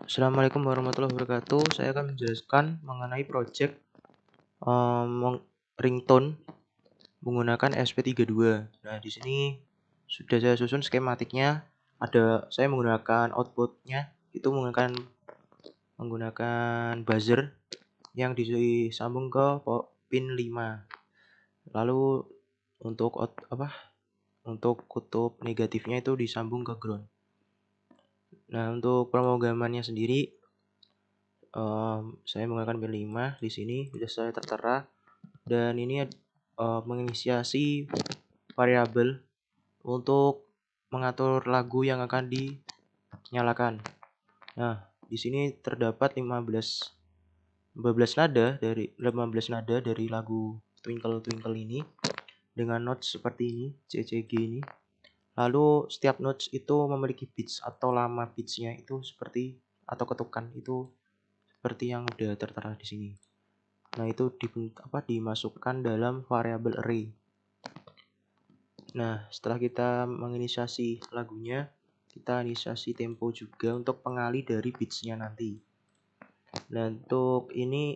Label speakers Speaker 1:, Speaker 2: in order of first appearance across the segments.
Speaker 1: Assalamualaikum warahmatullahi wabarakatuh. Saya akan menjelaskan mengenai project ringtone menggunakan ESP32. Nah, di sini sudah saya susun skematiknya. Saya menggunakan outputnya itu menggunakan buzzer yang disambung ke pin 5. Lalu untuk kutub negatifnya itu disambung ke ground. Nah, untuk pemrogramannya sendiri saya menggunakan pin 5 di sini sudah saya tertera, dan ini menginisiasi variabel untuk mengatur lagu yang akan dinyalakan. Nah, di sini terdapat 15 nada dari lagu Twinkle Twinkle ini dengan notes seperti ini, C, C, G ini. Lalu setiap notes itu memiliki beats atau lama beatsnya itu seperti atau ketukan itu seperti yang udah tertera di sini. Nah, itu dimasukkan dalam variabel array. Nah, setelah kita menginisiasi lagunya, kita inisiasi tempo juga untuk pengali dari beatsnya nanti. Nah, untuk ini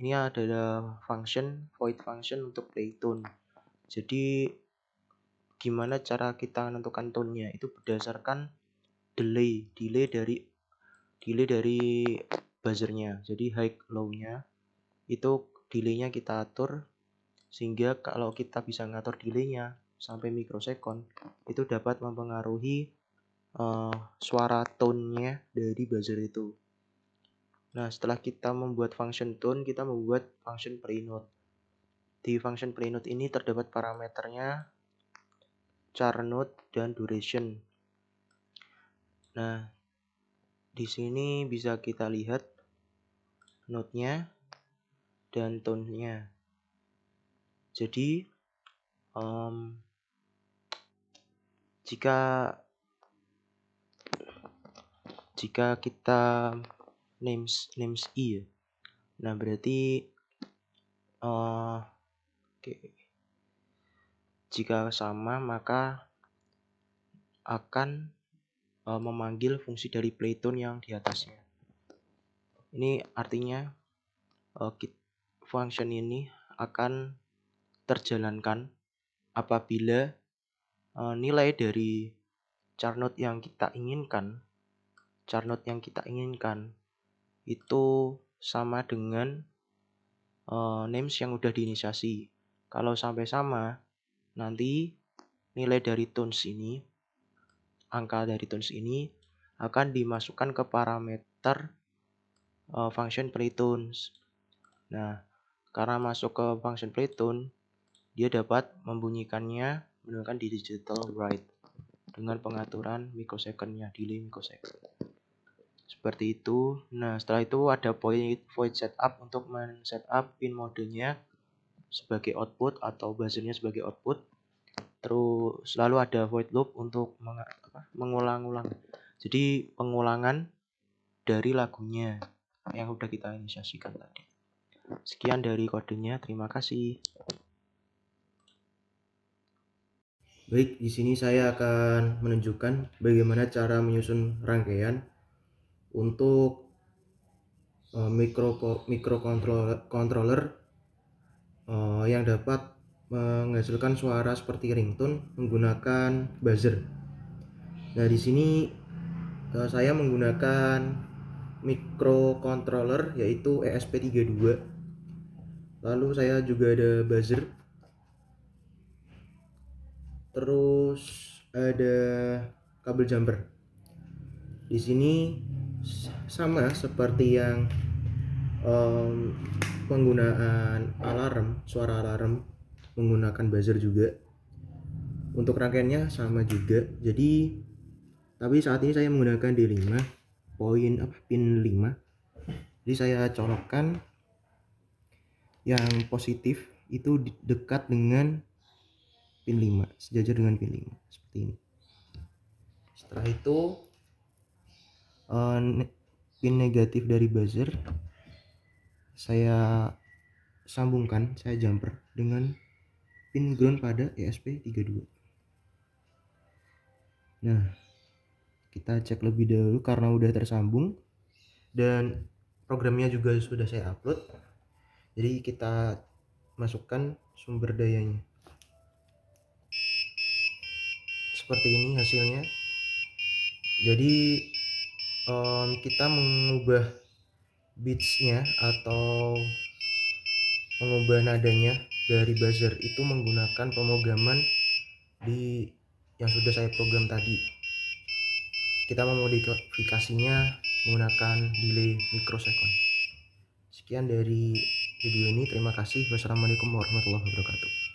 Speaker 1: adalah void function untuk play tone. Jadi gimana cara kita menentukan tone-nya itu berdasarkan delay dari buzzernya. Jadi high low-nya itu delay-nya kita atur, sehingga kalau kita bisa ngatur delay-nya sampai mikrosekon, itu dapat mempengaruhi suara tone-nya dari buzzer itu. Nah, setelah kita membuat function tone, kita membuat function prenote. Di function prenote ini terdapat parameternya char note dan duration. Nah, di sini bisa kita lihat note-nya dan tone-nya. Jadi jika kita names i ya. Nah, berarti jika sama maka akan memanggil fungsi dari playtone yang di atasnya. Ini artinya function ini akan terjalankan apabila nilai dari char note yang kita inginkan itu sama dengan names yang udah diinisiasi. Kalau sampai sama, nanti nilai dari angka dari tones ini akan dimasukkan ke parameter function playtones. Nah, karena masuk ke function playtone, dia dapat membunyikannya menggunakan digital write dengan pengaturan mikrosecond-nya, delay mikrosecond. Seperti itu. Nah, setelah itu ada void setup untuk men-setup pin modenya sebagai output atau buzzernya sebagai output. Terus lalu ada void loop untuk mengulang-ulang. Jadi pengulangan dari lagunya yang udah kita inisiasikan tadi. Sekian dari kodenya, terima kasih. Baik, di sini saya akan menunjukkan bagaimana cara menyusun rangkaian untuk microcontroller yang dapat menghasilkan suara seperti ringtone menggunakan buzzer. Nah, di sini saya menggunakan microcontroller yaitu ESP32. Lalu saya juga ada buzzer. Terus ada kabel jumper. Di sini sama seperti yang penggunaan suara alarm menggunakan buzzer juga. Untuk rangkaiannya sama juga. Tapi saat ini saya menggunakan D5 pin 5. Jadi saya colokkan yang positif itu dekat dengan pin 5, sejajar dengan pin 5 seperti ini. Setelah itu pin negatif dari buzzer saya sambungkan, saya jumper dengan pin ground pada ESP32. Nah, kita cek lebih dahulu karena udah tersambung. dan programnya juga sudah saya upload. Jadi kita masukkan sumber dayanya. Seperti ini hasilnya. Jadi kita mengubah beatsnya atau mengubah nadanya dari buzzer itu menggunakan pemrograman yang sudah saya program tadi. Kita memodifikasinya menggunakan delay microsecond. Sekian dari video ini, terima kasih. Wassalamualaikum warahmatullahi wabarakatuh.